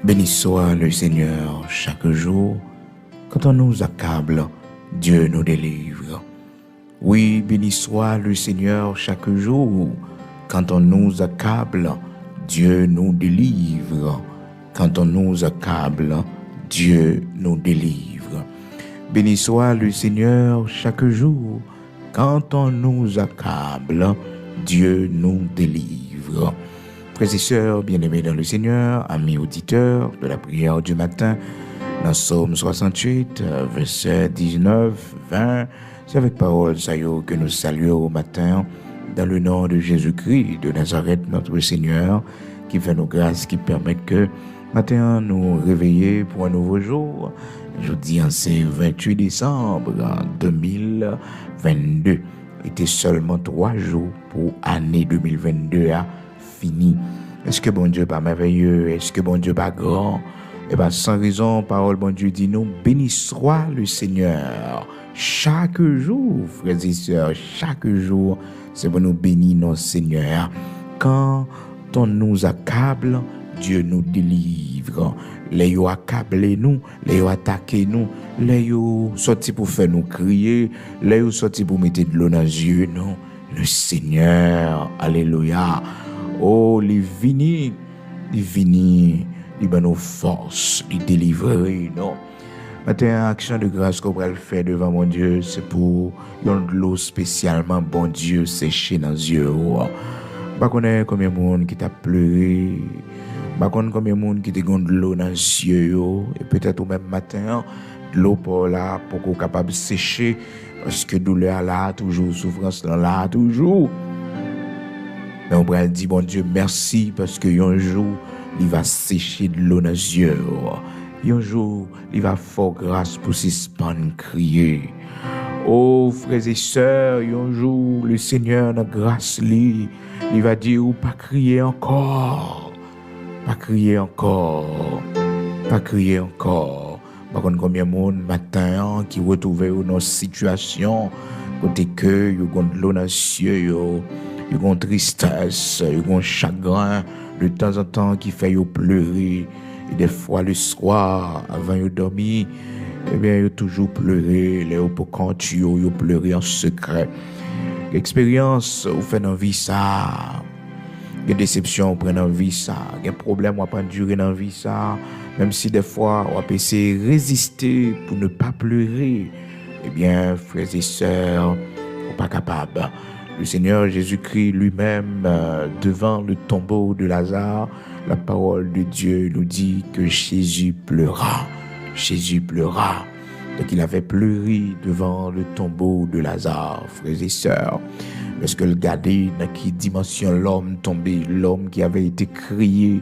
Béni soit le Seigneur chaque jour. Quand on nous accable, Dieu nous délivre. Oui, béni soit le Seigneur chaque jour. Quand on nous accable, Dieu nous délivre. Quand on nous accable, Dieu nous délivre. Béni soit le Seigneur chaque jour. Quand on nous accable, Dieu nous délivre. Frères et sœurs bien-aimés dans le Seigneur, amis auditeurs de la prière du matin, dans Psaume 68, versets 19, 20, c'est avec parole Sayo que nous saluons au matin, dans le nom de Jésus-Christ de Nazareth, notre Seigneur, qui fait nos grâces, qui permet que matin nous réveiller pour un nouveau jour. Jeudi, en ce 28 décembre 2022, était seulement 3 jours pour l'année 2022 à fini. Est-ce que bon Dieu pas merveilleux? Est-ce que bon Dieu pas grand? Eh bien, sans raison, parole bon Dieu dit nous, béni soit le Seigneur. Chaque jour, frères et sœurs, chaque jour, c'est pour nous bénir notre Seigneur. Quand on nous accable, Dieu nous délivre. Les yo accablé nous, les yo attaqué nous, les yo sorti pour faire nous crier, les yo sorti pour mettre de l'eau dans les yeux, non. Le Seigneur, alléluia. Oh, il vini, il va nos forces, il délivrer, non. Maintenant, action de grâce qu'on va le faire devant mon Dieu, c'est pour yon de l'eau spécialement, bon Dieu, sécher dans les yeux. Pas connaître combien de monde qui t'a pleuré, pas connaître combien de monde qui t'a de l'eau dans les yeux, et peut-être au même matin, de l'eau pour là, pour qu'on soit capable de sécher, parce que douleur là, toujours, souffrance là, toujours. Mais on va dire, bon Dieu, merci parce que un jour, il va sécher de l'eau dans les yeux. Un jour, il va faire grâce pour suspendre crier. Oh, frères et sœurs, un jour, le Seigneur, dans grâce, il va dire, pas crier encore. Pas crier encore. Pas crier encore. Par contre, combien de monde matin qui retrouve dans une situation, côté que, il y a de l'eau dans les yeux, il y a une tristesse, il y a un chagrin, de temps en temps qui fait pleurer. Et des fois le soir, avant de dormir, eh bien, il y a toujours pleuré, les quand tu y pleurer en secret. L'expérience, vous faites dans vie ça, des déceptions, vous prenez dans vie ça, des problèmes, vous prenez durer dans vie ça, même si des fois, vous pouvez essayer de résister pour ne pas pleurer. Eh bien, frères et sœurs, vous n'êtes pas capable. Le Seigneur Jésus-Christ lui-même, devant le tombeau de Lazare, la parole de Dieu nous dit que Jésus pleura. Jésus pleura. Donc il avait pleuré devant le tombeau de Lazare, frères et sœurs. Parce que regardez dans quelle dimension l'homme tombé, l'homme qui avait été créé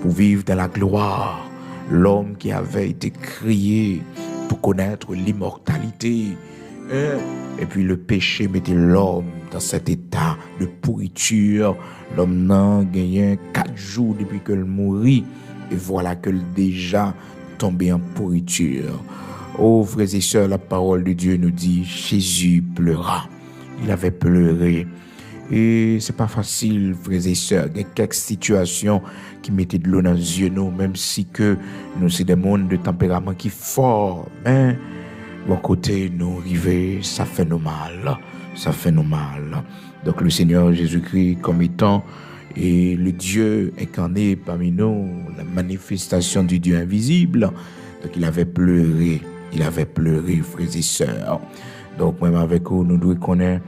pour vivre dans la gloire, l'homme qui avait été créé pour connaître l'immortalité. Et puis le péché mettait l'homme dans cet état de pourriture. L'homme n'a gagné 4 jours depuis qu'il mourit. Et voilà qu'il déjà tombé en pourriture. Oh, frères et sœurs, la parole de Dieu nous dit, Jésus pleura. Il avait pleuré. Et c'est pas facile, frères et sœurs. Il y a quelques situations qui mettaient de l'eau dans les yeux, nous, même si que nous, c'est des mondes de tempérament qui fort. Mais bon côté nous arriver, ça fait nous mal, ça fait nous mal. Donc le Seigneur Jésus-Christ comme étant et le Dieu incarné parmi nous, la manifestation du Dieu invisible. Donc il avait pleuré, frères et sœurs. Donc même avec vous, nous devons connaître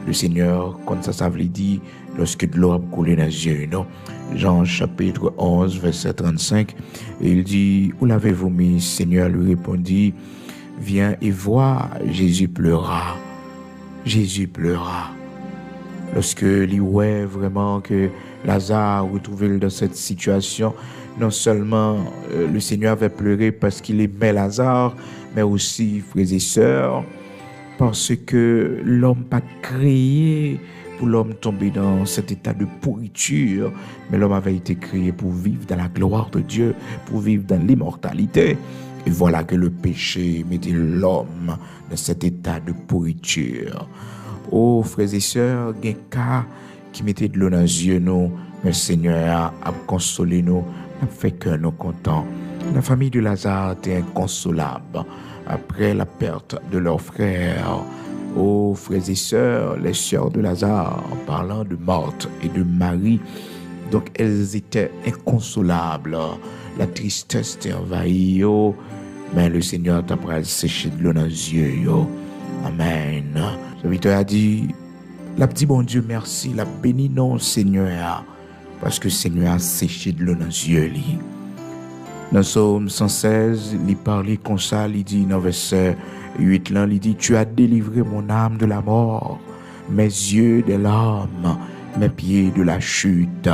le Seigneur, comme ça veut dire, lorsque de l'eau a coulé dans les yeux, non? Jean chapitre 11, verset 35, et il dit, où l'avez-vous mis? Seigneur lui répondit, viens et vois. Jésus pleura. Jésus pleura. Lorsque il voit vraiment que Lazare retrouvé dans cette situation, non seulement le Seigneur avait pleuré parce qu'il aimait Lazare, mais aussi, frères et sœurs, parce que l'homme pas créé pour l'homme tomber dans cet état de pourriture, mais l'homme avait été créé pour vivre dans la gloire de Dieu, pour vivre dans l'immortalité. Et voilà que le péché mettait l'homme dans cet état de pourriture. Oh, frères et sœurs, il y a un cas qui mettait de l'eau dans les yeux, nous, mais le Seigneur a consolé nous fait que nous contents. La famille de Lazare était inconsolable après la perte de leurs frères. Aux frères et sœurs, les sœurs de Lazare, en parlant de Marthe et de Marie, donc elles étaient inconsolables. La tristesse t'a envahi, yo. Mais le Seigneur t'a pris sécher de l'eau dans les yeux, yo. Amen. Le serviteur a dit, la petit bon Dieu, merci, la béni non, Seigneur, parce que Seigneur a séché de l'eau dans les yeux, li. Dans Psaume 116, il parlait comme ça, il dit dans verset 8, là, il dit, tu as délivré mon âme de la mort, mes yeux de l'âme, mes pieds de la chute.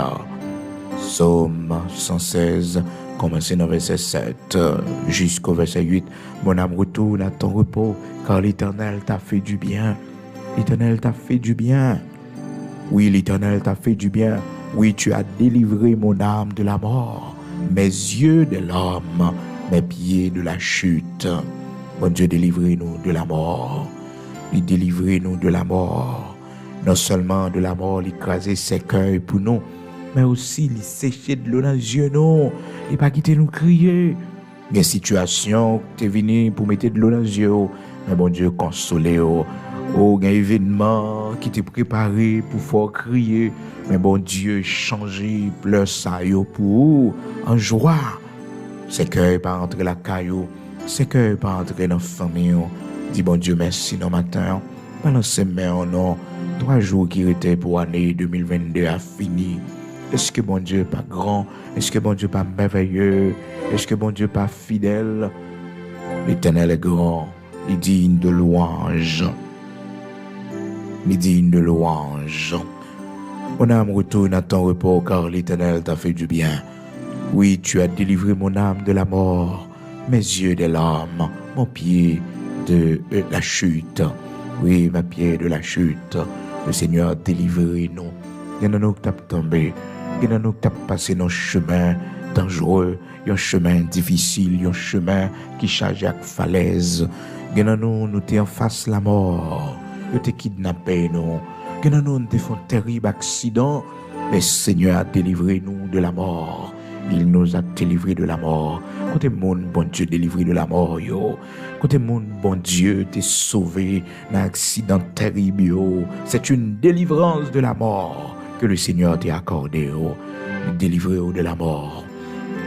Psaume 116, commencez dans verset 7 jusqu'au verset 8. Mon âme retourne à ton repos, car l'Éternel t'a fait du bien. L'Éternel t'a fait du bien. Oui, l'Éternel t'a fait du bien. Oui, tu as délivré mon âme de la mort, mes yeux de l'homme, mes pieds de la chute. Bon Dieu, délivrez-nous de la mort. Il délivrez-nous de la mort. Non seulement de la mort, il écraser ses cœurs pour nous, mais aussi il sécher de l'eau dans les yeux, non. Il pas quitter nous crier. Il y a une situation qui est venue pour mettre de l'eau dans les yeux, mais bon Dieu, consolez. Il y a un événement qui t'est préparé pour faire crier, mais bon Dieu, changer pleurs ça pour en joie. C'est que pas entrer la caillou, c'est que pas entrer dans la famille. Dis bon Dieu merci dans matin. Pendant ces mains, non, 3 jours qui étaient pour l'année 2022 a fini. Est-ce que bon Dieu pas grand? Est-ce que bon Dieu pas merveilleux? Est-ce que bon Dieu pas fidèle? L'Éternel est grand, il est digne de louange. Il est digne de louange. Mon âme retourne à ton repos car l'Éternel t'a fait du bien. Oui, tu as délivré mon âme de la mort, mes yeux de l'âme, mon pied de la chute. Oui, mes pieds de la chute. Le Seigneur délivrez-nous. Il y en a nous qui tapent tombé. Il y en a nous qui tapent passé dans un chemin dangereux, un chemin difficile, un chemin qui charge avec falaise. Il y en a nous t'es en face la mort. Nous t'es kidnappé, nous. Il y en a nous t'es fait un terrible accident. Mais Seigneur a délivré nous de la mort. Il nous a délivré de la mort. Côté mon bon Dieu délivré de la mort, yo. Côté mon bon Dieu t'es sauvé d'un accident terrible, yo. C'est une délivrance de la mort que le Seigneur t'a accordé, yo. Délivré de la mort.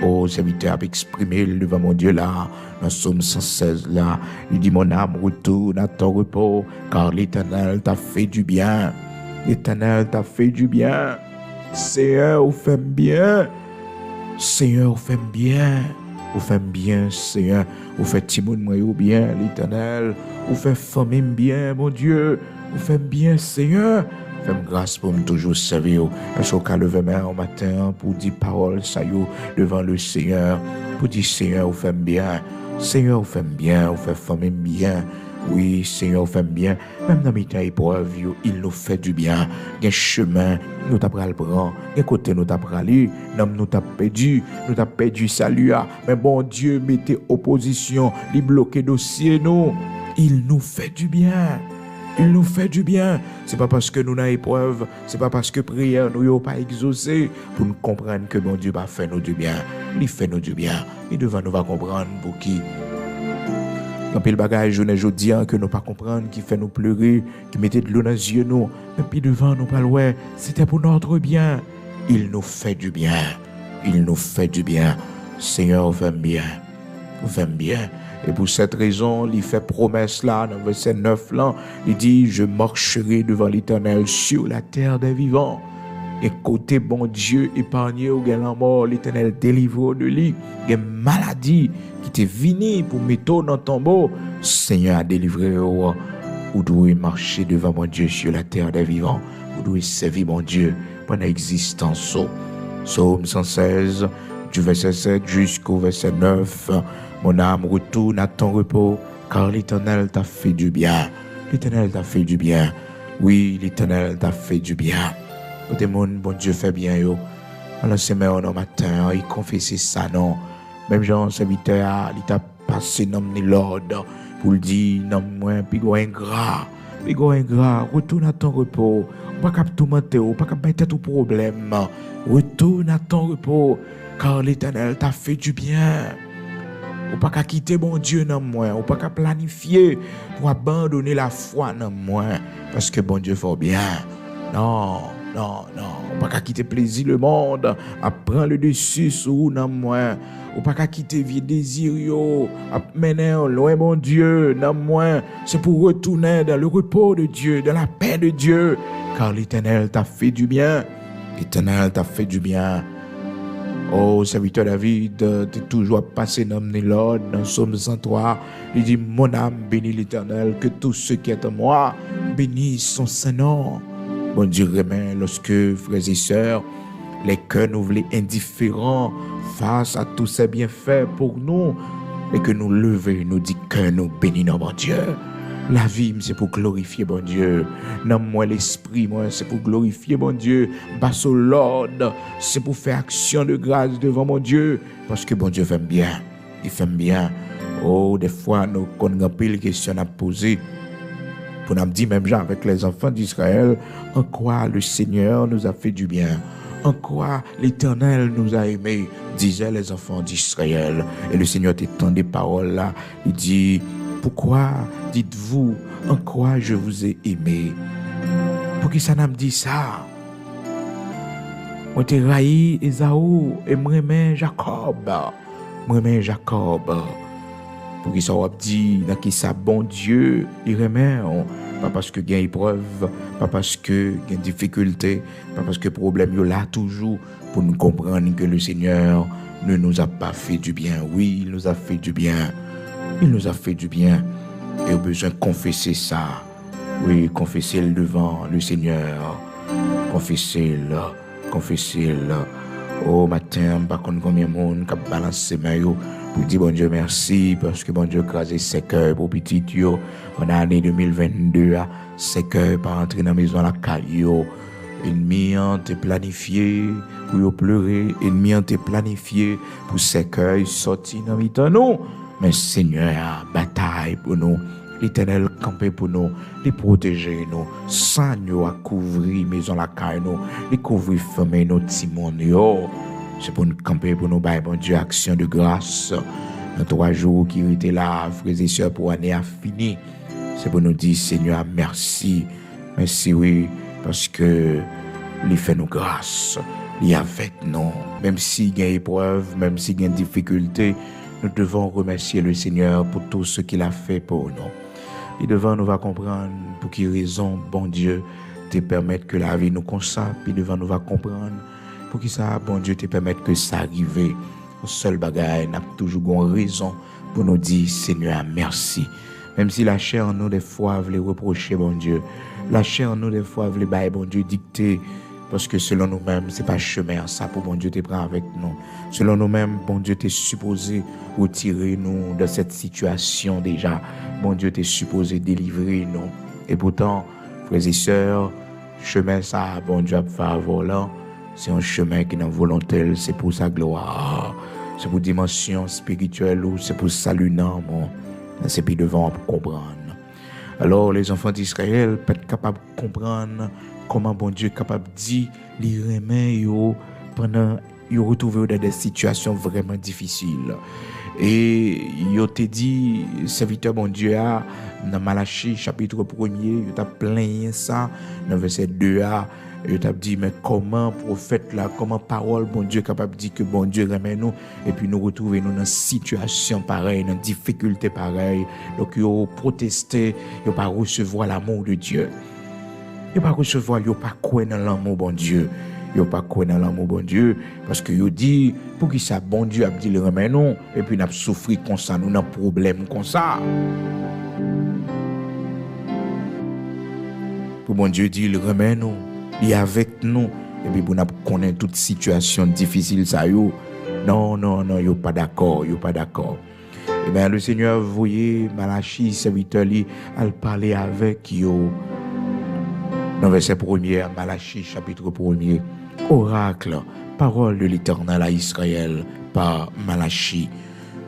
Oh, serviteur a exprimé devant mon Dieu là, dans Psaume 116 là. Il dit, mon âme retourne à ton repos, car l'Éternel t'a fait du bien. L'Éternel t'a fait du bien. Seigneur, vous faites bien. Seigneur, vous faites bien. Vous faites bien, Seigneur. Vous faites Timoun Moyou bien, l'Éternel. Vous faites famille bien, mon Dieu. Vous faites bien, Seigneur. Fais-moi grâce pour me toujours servir. Est-ce qu'on lever main au matin pour dire parole, ça y est, devant le Seigneur. Pour dire, Seigneur, vous faites bien. Seigneur, vous faites bien. Vous faites famille bien. Oui, Seigneur, vous faites bien. Même dans mes temps épreuves, il nous fait du bien. Il y a un chemin, nous t'avons le prendre. Il y a un côté, nous t'avons aller. Nous t'avons perdu salut. Mais bon Dieu, mettez opposition, il bloque dossier, nous. Il nous fait du bien. Il nous fait du bien. C'est pas parce que nous n'avons épreuve, c'est pas parce que prière nous n'avons pas exaucé pour nous comprendre que bon Dieu va faire nous du bien. Il fait nous du bien. Et devant nous va comprendre pour qui. Quand le bagage aujourd'hui que nous pas comprendre, qui fait nous pleurer, qui mettait de l'eau dans les yeux nous, et puis devant nous pas loin, c'était pour notre bien. Il nous fait du bien. Il nous fait du bien. Seigneur, vous faites bien. Vous faites bien. Et pour cette raison, il fait promesse là, dans verset 9 là, il dit, je marcherai devant l'Éternel sur la terre des vivants. Et côté bon Dieu, épargné au gain la mort, l'Éternel délivre de lui. Il y a une maladie qui t'est venue pour mettre dans ton tombeau. Seigneur a délivré au roi. Vous devez marcher devant mon Dieu sur la terre des vivants. Vous devez servir mon Dieu pendant l'existence. Psaume 116, du verset 7 jusqu'au verset 9. Mon âme retourne à ton repos, car l'Éternel t'a fait du bien. L'Éternel t'a fait du bien. Oui, l'Éternel t'a fait du bien. Côté mon bon Dieu fait bien, yo. Alors, c'est même au matin, il confesse ça, non. Même Jean, serviteur, il t'a passé dans l'ordre pour le dire, non, moi, puis ingrat, retourne à ton repos. Pas qu'à tout mentir, pas qu'à mettre tout problème. Retourne à ton repos. car l'Éternel t'a fait du bien. Ou pas qu'à quitter bon Dieu dans moi, ou pas qu'à planifier pour abandonner la foi dans moi, parce que bon Dieu fait bien. Non, non, non, ou pas qu'à quitter plaisir le monde, à prendre le dessus sur dans moi, ou pas qu'à quitter vieux désir yo, à mener loin bon Dieu dans moi, c'est pour retourner dans le repos de Dieu, dans la paix de Dieu, car l'Éternel t'a fait du bien. L'Éternel t'a fait du bien. Oh, serviteur David, tu es toujours passé dans l'ordre, dans Psaume 103. Il dit, mon âme bénit l'Éternel, que tout ce qui est en moi bénisse son Saint-Nom. Bon Dieu remet lorsque, frères et sœurs, les cœurs nous voulaient indifférents face à tous ces bienfaits pour nous, et que nous lever, nous dit que nous bénissons mon Dieu. La vie, c'est pour glorifier bon Dieu. Dans moi, l'esprit, moi, c'est pour glorifier bon Dieu. Basse au Lord, c'est pour faire action de grâce devant mon Dieu. Parce que bon Dieu fait bien. Il fait bien. Oh, des fois, nous avons pile questions à poser. Pour nous dire, même genre avec les enfants d'Israël, en quoi le Seigneur nous a fait du bien. En quoi l'Éternel nous a aimés, disaient les enfants d'Israël. Et le Seigneur t'étend des paroles là. Il dit, pourquoi dites-vous en quoi je vous ai aimé? Pour qui ça n'a pas dit ça? Moi t'ai raï Esaü et moi aimé Jacob. Moi aimé Jacob. Pour qui ça a dit dans qui ça bon Dieu il remet, pas parce que il y a épreuve, pas parce que il y a difficulté, pas parce que problème yo là toujours pour nous comprendre que le Seigneur ne nous a pas fait du bien. Oui, il nous a fait du bien. Il nous a fait du bien et au besoin de confesser ça. Oui, confesser-le devant le Seigneur. Confesser-le. Confesser-le. Oh, matin, par contre, combien de monde qui balance ses mains pour dire bon Dieu merci parce que bon Dieu a crasé ses cœurs pour petit yo. En année 2022, ses cœurs pas entrer dans la maison à la caillou. Ennemi ont été planifié pour pleurer. Ennemi ont été planifié pour ses cœurs sortir dans le nous. Mais Seigneur, bataille pour nous, l'Éternel campé pour nous, les protéger nous, sans nous à couvrir maison la caille nous, les couvrir famille nous, timon yo. C'est pour nous camper pour nous, bon Dieu, action de grâce. Dans 3 jours qui étaient là, frères et sœurs, pour l'année à fini. C'est pour nous dire, Seigneur, merci. Merci, oui, parce que il fait nous grâce. Il est avec nous. Même s'il y a épreuve, même s'il y a difficulté, nous devons remercier le Seigneur pour tout ce qu'il a fait pour nous. Et devant nous va comprendre pour quelle raison, bon Dieu, te permettre que la vie nous consacre. Puis devant nous va comprendre pour qui ça, bon Dieu, te permettre que ça arrive. Au seul bagaille, n'a toujours une raison pour nous dire, Seigneur, merci. Même si la chair en nous, des fois, veut reprocher, bon Dieu. La chair en nous, des fois, veut bon Dieu, dicter. Parce que selon nous-mêmes, ce n'est pas chemin ça pour bon Dieu te prendre avec nous. Selon nous-mêmes, bon Dieu t'est supposé retirer nous de cette situation déjà. Bon Dieu t'est supposé délivrer nous. Et pourtant, frères et sœurs, chemin ça, bon Dieu a fait avoir là. C'est un chemin qui est volontaire, c'est pour sa gloire. C'est pour dimension spirituelle ou c'est pour salut non, c'est puis devant pour comprendre. Alors les enfants d'Israël peuvent être capables de comprendre comment bon Dieu est capable de dire les remèdes pendant qu'ils retrouvent dans des situations vraiment difficiles. Et il te dit, serviteur bon Dieu, dans Malachie chapitre 1er, il t'a plaint ça, dans verset 2a, il t'a dit, mais comment prophète là, comment parole bon Dieu est capable de dire que bon Dieu remet nous, et puis nous retrouver nous dans une situation pareille, dans une difficulté pareille. Donc il a protesté, il n'a pas recevoir l'amour de Dieu. Il n'a pas recevoir, il n'a pas croire dans l'amour bon Dieu. Il n'a pas croire dans l'amour bon Dieu. Parce qu'il dit, pour qui ça, bon Dieu a dit le remet nous, et puis nous avons souffert comme ça, nous avons un problème comme ça. Pour bon Dieu dit, le remet nous, il est avec nous, et puis pour nous connaître toute situation difficile, ça yo. Non, il n'est pas d'accord, il n'est pas d'accord. Et bien le Seigneur, vous voyez, Malachie, serviteur, il parler avec yo. Dans verset 1er, Malachie, chapitre 1er, oracle, parole de l'Éternel à Israël par Malachie.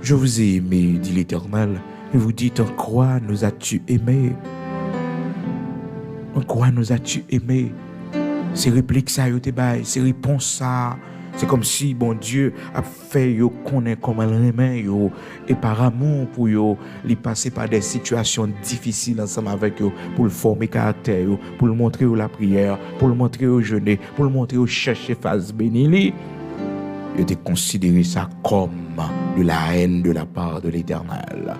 Je vous ai aimé, dit l'Éternel, et vous dites, en quoi nous as-tu aimé? En quoi nous as-tu aimé? Ces répliques, ça, ces réponses, ça, C'est comme si, bon Dieu, a fait yo connaît comment le remet yo, et par amour pour yo, li passer par des situations difficiles ensemble avec yo, pour le former caractère yo, pour le montrer la prière, pour le montrer au jeûner, pour le montrer au chercher face béni. Yo te considéré ça comme de la haine de la part de l'Éternel.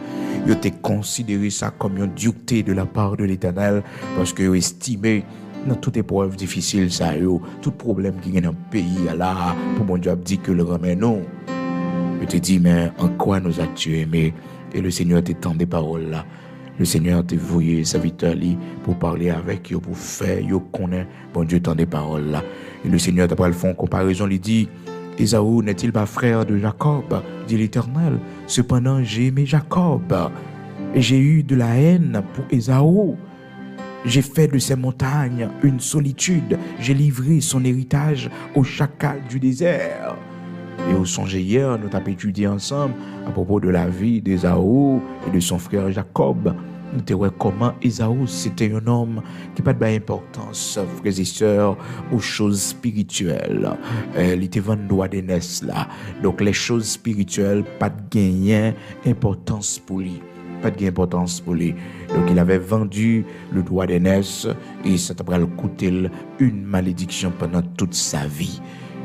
Yo te considéré ça comme une dureté de la part de l'Éternel, parce que yo estimé dans toute épreuve difficile, ça yo, tout problème qui est dans le pays, là, pour mon Dieu a dit que le remet non. Je te dis, mais en quoi nous as-tu aimé? Et le Seigneur te tend des paroles là. Le Seigneur te voyé serviteur pour parler avec eux, pour faire, yo connaît, bon Dieu tend des paroles là. Et le Seigneur t'a pas le fond en comparaison, il dit, Ésaü n'est-il pas frère de Jacob, dit l'Éternel. Cependant, j'ai aimé Jacob et j'ai eu de la haine pour Ésaü. J'ai fait de ces montagnes une solitude. J'ai livré son héritage aux chacals du désert. Et au songe hier, nous avons étudié ensemble à propos de la vie d'Ésaü et de son frère Jacob. Nous avons vu comment Ésaü, c'était un homme qui n'a pas d'importance, frères et sœurs, aux choses spirituelles. Il était vendu droit d'aînesse là. Donc les choses spirituelles, pas de gain importance pour lui. Pas de gain importance pour lui. Donc il avait vendu le droit d'aînesse et ça t'a coûté une malédiction pendant toute sa vie.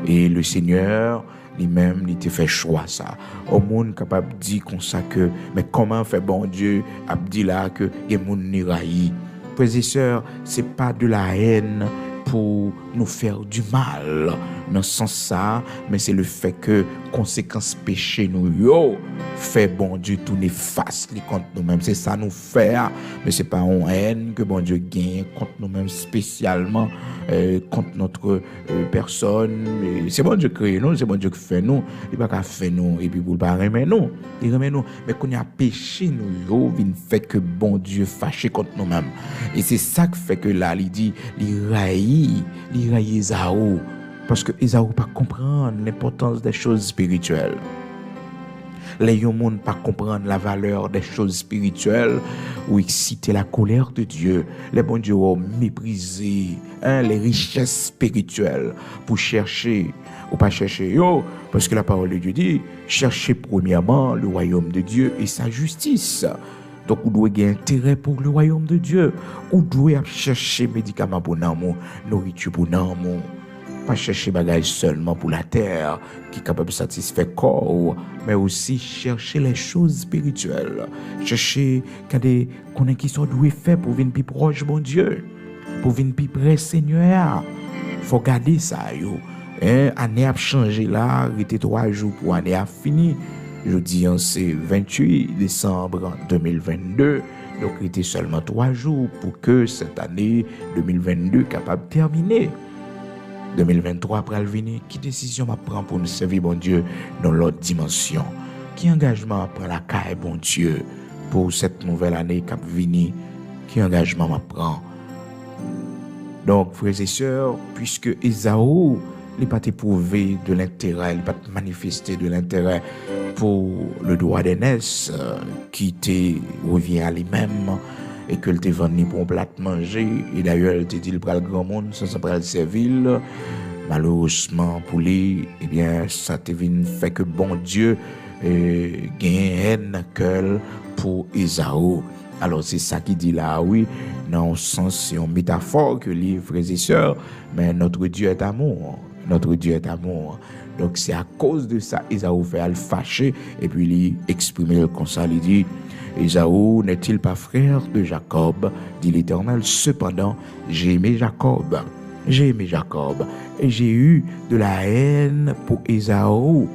Et le Seigneur lui-même, il te fait choix ça. Au monde capable de dire comme ça que, mais comment fait bon Dieu, a dit là que les monde n'y raillent. Frères et sœurs, c'est pas de la haine pour nous faire du mal, dans ce sens ça, mais c'est le fait que conséquence péché nous yo fait bon Dieu tout néfaste contre nous-mêmes. C'est ça nous fait, mais c'est pas en haine que bon Dieu gagne contre nous-mêmes spécialement, contre notre personne. C'est bon Dieu créé nous, c'est bon Dieu qui fait nous, il pas qu'à faire nous et puis pour pas remettre nous, il remet nous, mais qu'on a péché nous yo, il fait que bon Dieu fâché contre nous-mêmes. Et c'est ça qui fait que là il dit il raille Ésaü, parce que Ésaü pas comprendre l'importance des choses spirituelles. Les gens ne pas comprendre la valeur des choses spirituelles ou exciter la colère de Dieu. Les bons dieux ont méprisé les richesses spirituelles pour chercher ou pas chercher. Parce que la parole de Dieu dit, cherchez premièrement le royaume de Dieu et sa justice. Donc, vous devez avoir intérêt pour le royaume de Dieu. Vous devez chercher médicaments pour nous, nourriture pour nous. Pas chercher bagages seulement pour la terre, qui est capable de satisfaire le corps, mais aussi chercher les choses spirituelles. Chercher qu'on qui sont doués faire pour venir plus proche, bon Dieu. Pour venir plus près, Seigneur. Il faut garder ça, yo. Année a changé là, il était 3 jours pour année a fini. Je dis, c'est 28 décembre 2022. Donc, il était seulement 3 jours pour que cette année 2022 capable de terminer. 2023 après le venir, qui décision m'a prend pour nous servir bon Dieu dans l'autre dimension? Qui engagement prend la caille bon Dieu pour cette nouvelle année qui va venir? Qui engagement m'a prend? Donc, frères et sœurs, puisque Ésaü il n'a pas éprouvé de l'intérêt, il n'a pas manifesté de l'intérêt pour le droit d'aînesse qui revient à lui-même et que le venu pour un plat manger. Et d'ailleurs, il te dit le bras le grand monde, ça prend le servile. Malheureusement pour lui, eh bien, ça te fait que bon Dieu gagne un pour Ésaü. Alors, c'est ça qui dit là, oui, dans le sens, c'est une métaphore que les frères et sœurs, mais notre Dieu est amour. Notre Dieu est amour. Donc, c'est à cause de ça, Ésaü fait le fâcher, et puis il exprime comme ça, il dit, Ésaü n'est-il pas frère de Jacob, dit l'Éternel, cependant, j'ai aimé Jacob, et j'ai eu de la haine pour Ésaü.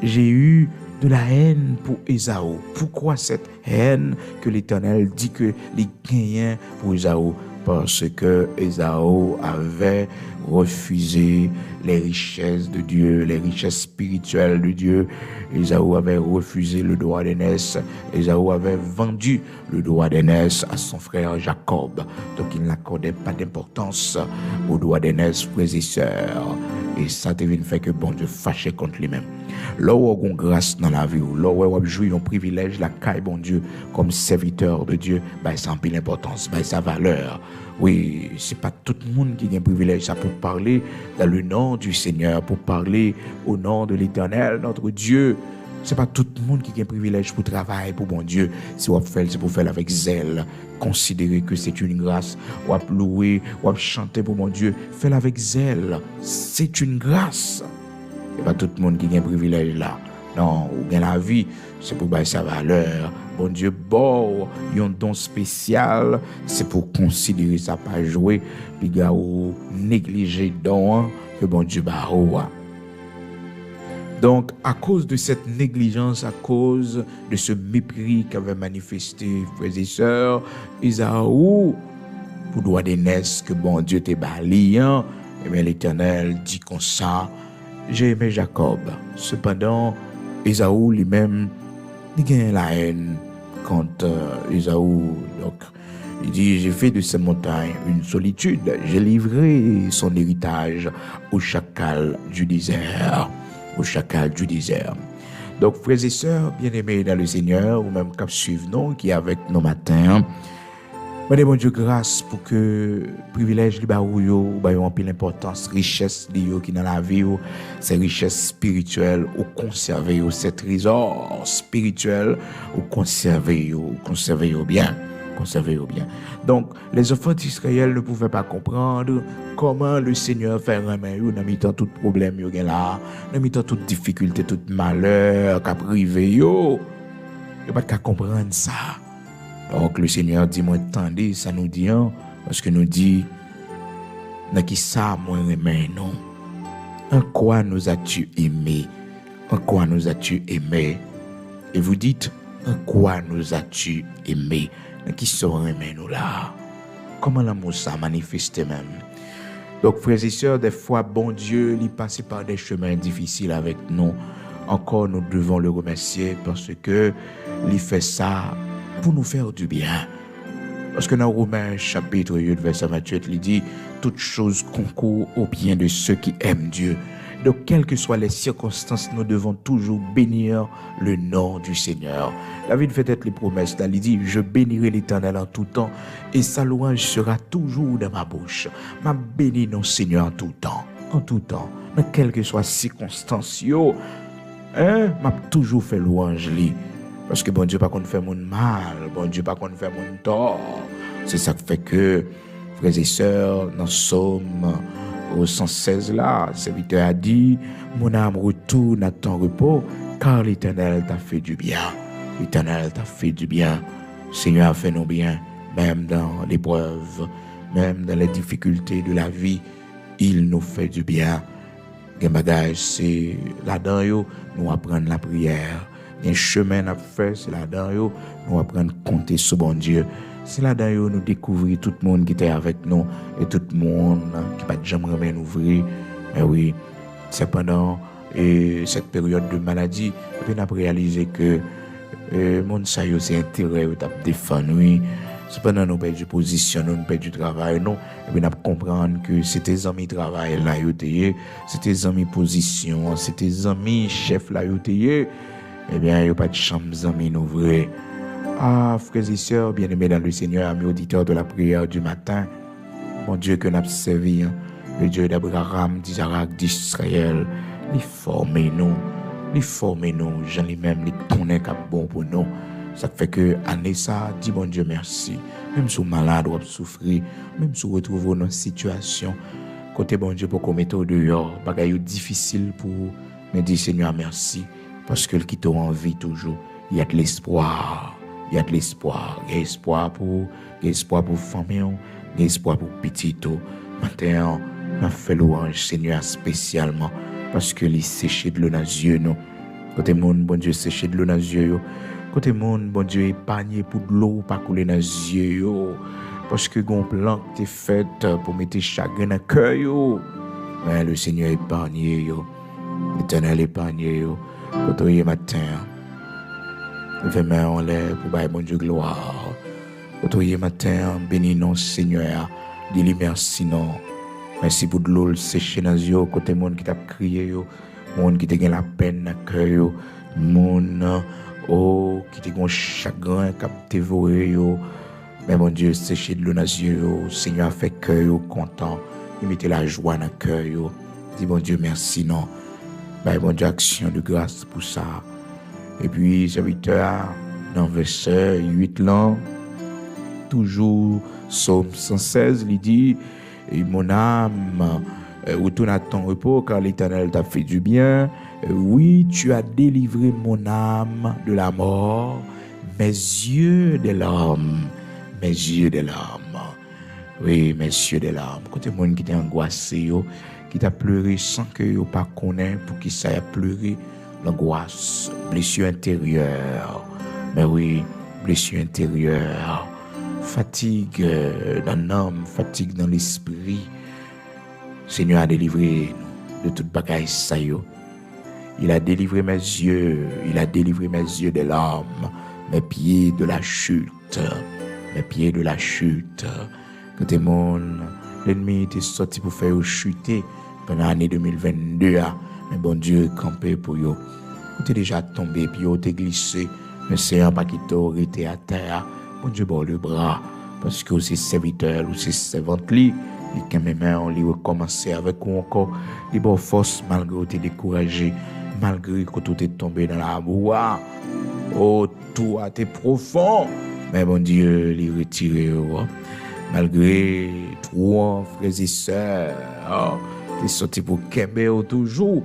J'ai eu de la haine pour Ésaü. Pourquoi cette haine que l'Éternel dit que les gagnants pour Ésaü? Parce que Ésaü avait refusé les richesses de Dieu, les richesses spirituelles de Dieu. Ésaü avait refusé le droit d'aînesse. Ésaü avait vendu le droit d'aînesse à son frère Jacob. Donc il n'accordait pas d'importance au droit d'aînesse, frères et sœurs. Et ça te vient faire que bon Dieu fâché contre lui-même. Là où on a grâce dans la vie, là où on a joué un privilège, la caille bon Dieu, comme serviteur de Dieu, bah, ça a pris l'importance, bah, sa valeur. Oui, c'est pas tout le monde qui a un privilège, ça pour parler dans le nom du Seigneur, pour parler au nom de l'Éternel, notre Dieu. C'est pas tout le monde qui a un privilège pour travailler pour bon Dieu. Si on fait, c'est pour faire avec zèle. Considérer que c'est une grâce. On va louer, on va chanter pour mon Dieu. Fais-le avec zèle. C'est une grâce. C'est pas tout le monde qui a un privilège là. Non, ou bien la vie, c'est pour bailler sa valeur. Bon Dieu, bon, il y a un don spécial. C'est pour considérer ça pas jouer. Puis gars, ou négliger don que bon Dieu barre. Donc, à cause de cette négligence, à cause de ce mépris qu'avaient manifesté frères et sœurs, Isaou, pour droit d'aînesse que bon Dieu t'est baliant, et bien l'Éternel dit comme ça, j'ai aimé Jacob. Cependant, Isaou lui-même, il gagne la haine contre Isaou. Donc, il dit, j'ai fait de ces montagnes une solitude, j'ai livré son héritage au chacal du désert. Au chacal du désert. Donc, frères et sœurs, bien-aimés dans le Seigneur, ou même cap suivre nous, qui est avec nous matin, mais bon Dieu grâce pour que privilège li ba ou yo, ba yo ampil l'importance, richesse li yo qui dans la vie, ces richesses spirituelles, ou conserver yo, ces trésors spirituels, ou conserver yo bien. Conservez-vous bien. Donc, les enfants d'Israël ne pouvaient pas comprendre comment le Seigneur fait remettre dans mi-temps tout problème yo gen là, dans mi-temps toute difficulté, tout malheur qu'a privé yo. Yo pas qu'à comprendre ça. Donc le Seigneur dit moi attendez, ça nous dit parce que nous dit dans qui ça moi remet non. En quoi nous as-tu aimé? En quoi nous as-tu aimé? Et vous dites en quoi nous as-tu aimé? Qui sont aimés nous là? Comment l'amour ça manifeste même? Donc, frères et sœurs, des fois, bon Dieu, il passe par des chemins difficiles avec nous. Encore, nous devons le remercier parce que il fait ça pour nous faire du bien. Parce que dans Romains, chapitre 8, verset 28, il dit « Toutes choses concourent au bien de ceux qui aiment Dieu ». Donc, quelles que soient les circonstances, nous devons toujours bénir le nom du Seigneur. David fait être les promesses. Il dit, je bénirai l'Éternel en tout temps et sa louange sera toujours dans ma bouche. Ma béni non Seigneur en tout temps. En tout temps. Mais quelles que soient les circonstances, m'a toujours fait louange li. Parce que bon Dieu pas qu'on fait mon mal. Bon Dieu pas qu'on fait mon tort. C'est ça qui fait que, frères et sœurs, dans Somme, au 116 là, le serviteur a dit, mon âme retourne à ton repos, car l'Éternel t'a fait du bien. L'Éternel t'a fait du bien. Le Seigneur a fait nos biens, même dans l'épreuve, même dans les difficultés de la vie, il nous fait du bien. Les bagages, c'est là-dedans, nous apprendre la prière. Un chemin à faire, c'est là-dedans, nous apprendre à compter sur bon Dieu. C'est là-dedans nous découvrir tout le monde qui était avec nous et tout le monde qui n'a pas jamais ouvrir. Mais oui, c'est pendant cette période de maladie, on a réalisé que le monde ça c'est intérêt de défendre. Oui. C'est pendant nous perdons position, nous perdons travail, non. Et puis nous comprendre que c'était des amis travail là, c'était des amis position, c'était des amis chef là, eh bien, il n'y a pas de chambre d'amis nous vrai. Ah, frères et sœurs, bien-aimés dans le Seigneur, amis auditeurs de la prière du matin, mon Dieu que nous avons servi, le Dieu d'Abraham, d'Isaac, d'Israël, il forme nous, j'en ai même les connaît comme bon pour nous. Ça fait que, année ça, dis bon Dieu merci. Même si vous êtes malade ou souffrir, même si vous retrouvez dans une situation, côté bon Dieu pour qu'on mette au dehors, bagaille difficile pour me dire Seigneur merci, parce que le qui t'ont en vie toujours, il y a de l'espoir. Il y a de l'espoir. Il y a espoir pour famille, il y a espoir pour petit. Maintenant, on fait louange Seigneur spécialement parce que les séché de l'eau dans les yeux. Côté monde, bon Dieu, séché de l'eau dans les yeux. Côté monde, bon Dieu, épargné pour de l'eau pas couler dans les yeux. Parce que gon plan qui est fait pour mettre chagrin dans le cœur. Mais le Seigneur épargné. L'Éternel épargné. Côté matin. Levez main en l'air pour bailler bon Dieu gloire. Autour matin, bénis non Seigneur, dis-lui merci non. Merci pour de l'eau séché dans les yeux, côté monde qui t'a crié, monde qui t'a gagné la peine dans le cœur, monde qui t'a gagné chagrin, qui t'a dévoré. Mais mon Dieu, séché de l'eau dans les yeux, Seigneur a fait cœur content, il mettait la joie dans le cœur. Dis mon Dieu, merci, non. Ben, mon Dieu, action de grâce pour ça. Et puis, serviteur, dans verset 8 là, toujours, Psaume 116, il dit, et mon âme, retourne à ton repos, car l'Éternel t'a fait du bien. Oui, tu as délivré mon âme de la mort, mes yeux de l'homme, mes yeux de l'homme. Oui, mes yeux de l'homme. Côté monde qui était angoissé, qui t'a pleuré sans que yo pas connaît pour qui ça a pleuré, l'angoisse, blessure intérieure. Mais oui, blessure intérieure. Fatigue dans l'âme, fatigue dans l'esprit. Seigneur a délivré nous de toute bagaille ça yo. Il a délivré mes yeux, il a délivré mes yeux de l'âme, mes pieds de la chute, mes pieds de la chute. Quand l'ennemi était sorti pour faire chuter pendant l'année 2022, mais bon Dieu campé pour yo. Vous êtes déjà tombé puis vous êtes glissé, mais c'est un pas qui t'aurait à terre. Bon Dieu, bon le bras, parce que c'est serviteur ou c'est servante li, et quand même on lui recommencer avec ou encore, les bonnes forces malgré que tu es découragé, malgré que tu es tombé dans la boue. Oh, tout a été profond, mais bon Dieu, les retirer, malgré toi, frères et sœurs, tu es sorti pour Kembe toujours,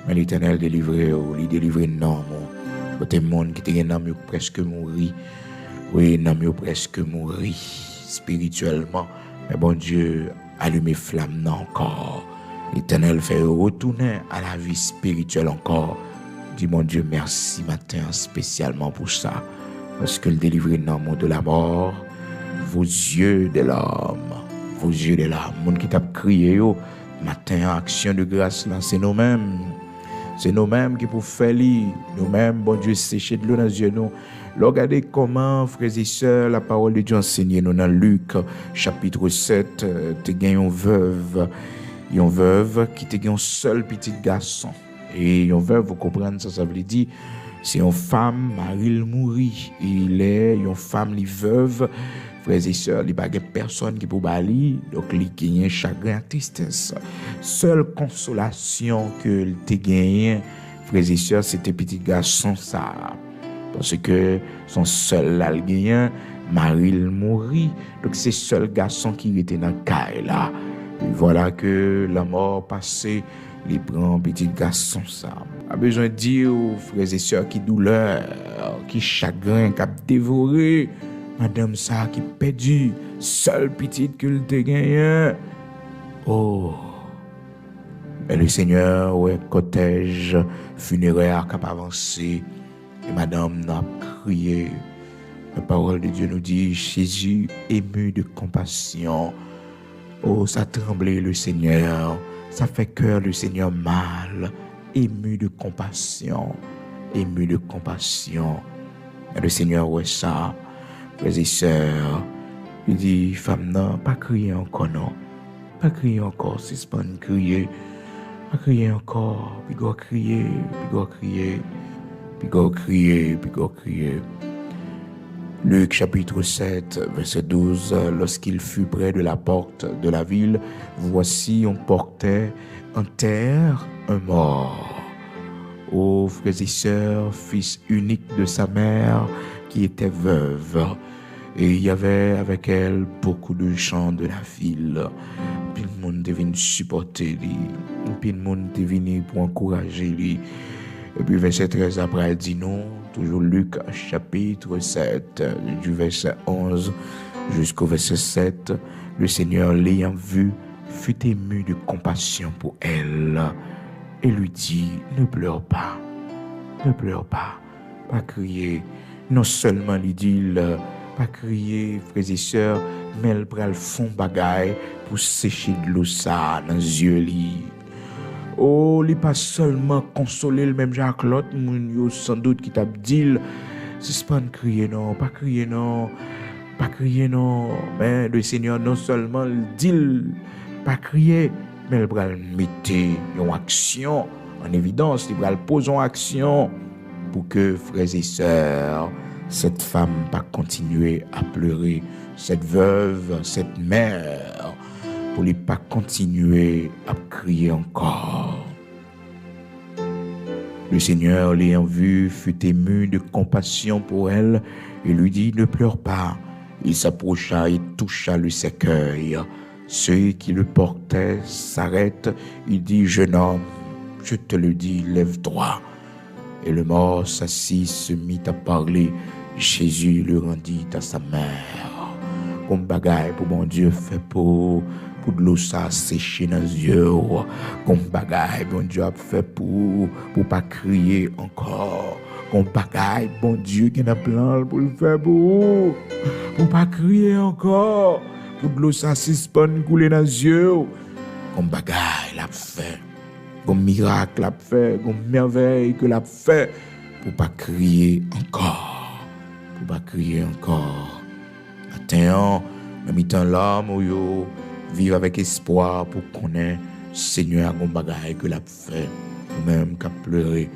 mais l'Éternel délivré, il délivré non, mon. Côté monde qui était un presque mourir. Oui, nous sommes presque mourir spirituellement. Mais bon Dieu, allume flamme encore. L'Éternel fait retourner à la vie spirituelle encore. Dis mon Dieu, merci matin spécialement pour ça. Parce que le délivrer nous de la mort, vos yeux de l'homme, vos yeux de l'homme. Monde qui t'a crié, matin, action de grâce, là, c'est nous-mêmes. C'est nous-mêmes qui pouvons faire nous-mêmes, bon Dieu, sécher de l'eau dans les yeux, nous. Regardez comment, frères et sœurs, la parole de Dieu enseigne nous dans Luc, chapitre 7, tu as une veuve qui a un seul petit garçon. Et une veuve, vous comprenez ça veut dire, c'est une femme, Marie mourit. Il est une femme, les veuve, frères et sœurs, il n'y a pas personne qui peut bali, donc il gagne chagrin, tristesse. Seule consolation que il gagne, frères et sœurs, c'était petit garçon ça. Parce que son seul là, le gagnant, Marie mourit. Donc c'est seul garçon qui était dans le cas là. Et voilà que la mort passée, les prend petit garçon ça. A besoin de dire aux frères et sœurs qui douleur, qui chagrin, qui a dévoré, madame ça qui perdu, seule petite que le gagné. Oh. Mais le Seigneur, ouais, cortège funéraire qui a avancé. Et madame n'a crié. La parole de Dieu nous dit, Jésus ému de compassion. Oh, ça tremblait le Seigneur. Ça fait cœur le Seigneur mal. Ému de compassion. Ému de compassion. Et le Seigneur, ouais, ça. Frères et sœurs, il dit, femme, non, pas crier encore, non. Pas crier encore, c'est pas de crier. Pas crier encore. Puis go crier, puis go crier. Puis go crier, puis go crier. Luc chapitre 7, verset 12, lorsqu'il fut près de la porte de la ville, voici on portait en terre un mort. Ô frères et sœurs, fils unique de sa mère qui était veuve, et il y avait avec elle beaucoup de gens de la ville. Puis le monde est venu supporter lui, puis le monde est venu pour encourager lui. Et puis verset 13 après, elle dit non, toujours Luc chapitre 7, du verset 11 jusqu'au verset 7, le Seigneur l'ayant vu, fut ému de compassion pour elle et lui dit, ne pleure pas, pas crier. Non seulement il dit, pas crier, frères et sœurs, mais elle prend le fond bagaille pour sécher de l'eau ça dans les yeux. Oh, il pas seulement consoler le même Jacques l'autre, moun sans doute qui t'a dit, c'est pas de crier non, pas crier non, mais le Seigneur non seulement dit pas crier, mais elle va mettre une action en évidence, il va poser en action pour que, frères et sœurs, cette femme pas continuer à pleurer, cette veuve, cette mère, pour ne pas continuer à crier encore. Le Seigneur, l'ayant vue, fut ému de compassion pour elle et lui dit, ne pleure pas. Il s'approcha et toucha le cercueil. Ceux qui le portaient s'arrêtent. Il dit, jeune homme, je te le dis, lève-toi. Et le mort s'assit, se mit à parler. Jésus le rendit à sa mère. Comme bagaille pour mon Dieu fait pour de l'eau ça sécher dans les yeux. Comme bagaille, bon Dieu a fait pour pas crier encore. Comme bagaille, bon Dieu qui n'a plein pour le faire pour pas crier encore. Pour de l'eau ça suspend couler dans les yeux. Comme bagaille l'a fait. Comme miracle l'a fait. Comme merveille que l'a fait. Pour pas crier encore. Pour pas crier encore. Attends, nous mettons l'âme où yo vivre avec espoir pour connaître Seigneur un bagage que l'a fait. Ou même qui a pleuré.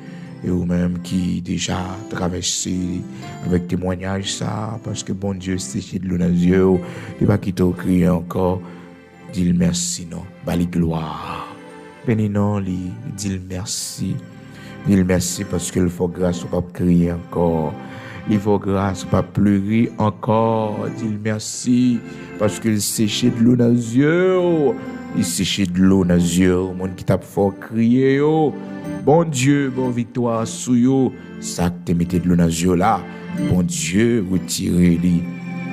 Et ou même qui déjà traversé avec témoignage ça. Parce que bon Dieu séché de l'eau dans les yeux. Il va quitter au crier encore. Dis-le merci non. Bali gloire. Béni non li. Dis-le merci. Dis-le merci parce qu'il faut grâce au pas crier encore. Il faut grâce pas pleurer encore. Dis-le merci parce qu'il séché de l'eau dans les yeux. Il séché de l'eau dans les yeux. Monde qui t'a fort crier yo. Bon Dieu, bon victoire sous yo. Ça que te mettez de l'eau dans les yeux là. Bon Dieu, retirez-les.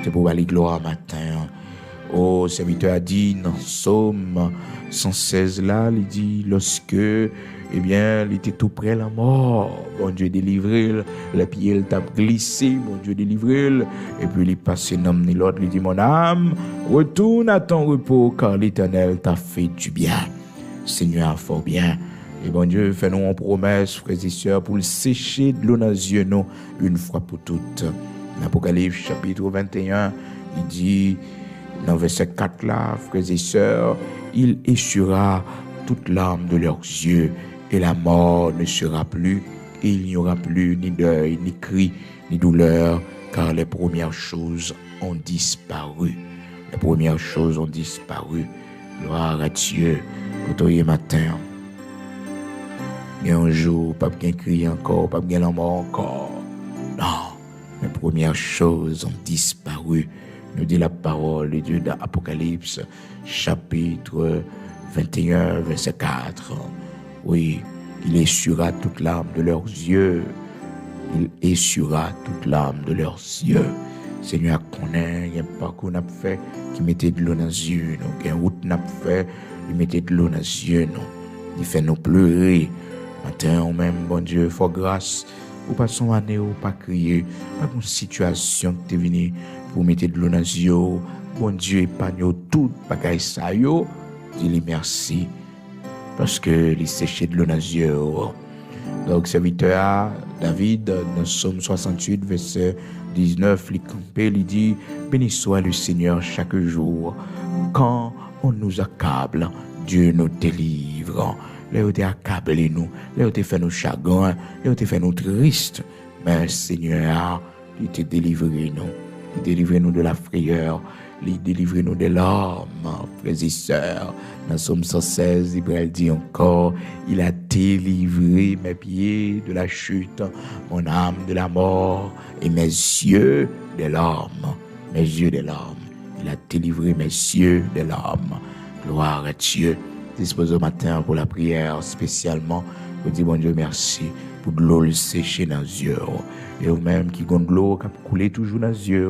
C'est pour aller gloire matin. Oh, serviteur a dit dans Psaume 116 là, il dit lorsque eh bien, il était tout près de la mort. Bon Dieu délivré, le pied il t'a glissé, bon Dieu délivré, et puis il est passé nom ni l'autre, il dit mon âme, retourne à ton repos car l'Éternel t'a fait du bien. Seigneur fort bien. Et bon Dieu fait nous une promesse, frères et sœurs, pour le sécher de l'eau dans les yeux nous une fois pour toutes. L'Apocalypse chapitre 21, il dit dans verset 4 là, frères et sœurs, il essuiera toute larme de leurs yeux. Et la mort ne sera plus, et il n'y aura plus ni deuil, ni cri, ni douleur, car les premières choses ont disparu. Les premières choses ont disparu. Gloire à Dieu. Pour toi, matin, il y a un jour, pas bien crier encore, pas bien la mort encore. Non, les premières choses ont disparu. Nous dit la parole de Dieu dans Apocalypse, chapitre 21, verset 4. Oui, il essuiera toute larme de leurs yeux. Il essuiera toute larme de leurs yeux. Seigneur, connaît, il y a un parcours qu'on a fait qui mettait de l'eau dans les yeux. Il y a une route qu'on a fait qui mettait de l'eau dans les yeux. Il fait nous pleurer. Matin, ou même, bon Dieu, faut grâce. Ou pas son année, ou pas crier. Pas une situation qui est venue pour mettre de l'eau dans les yeux. Bon Dieu, épargne tout, bagaille ça yo. Dis-lui merci. Parce que il séché de l'eau dans les yeux. Donc, serviteur David, dans Psaume 68, verset 19, il dit, béni soit le Seigneur chaque jour. Quand on nous accable, Dieu nous délivre. Là, il a accablé nous. Là, il a fait nous chagrins. Là, il a fait nous tristes. Mais Seigneur, il t'a délivré nous. Il délivre nous de la frayeur. Il délivre nous de larmes, frères et sœurs. Dans Psaume 116, il dit encore, il a délivré mes pieds de la chute, mon âme de la mort et mes yeux des larmes. Mes yeux des larmes. Il a délivré mes yeux des larmes. Gloire à Dieu. Dispose au matin pour la prière spécialement. Vous dites, bon Dieu, merci pour de l'eau séchée dans les yeux. Et vous-même qui ont de l'eau qui a coulé toujours dans les yeux,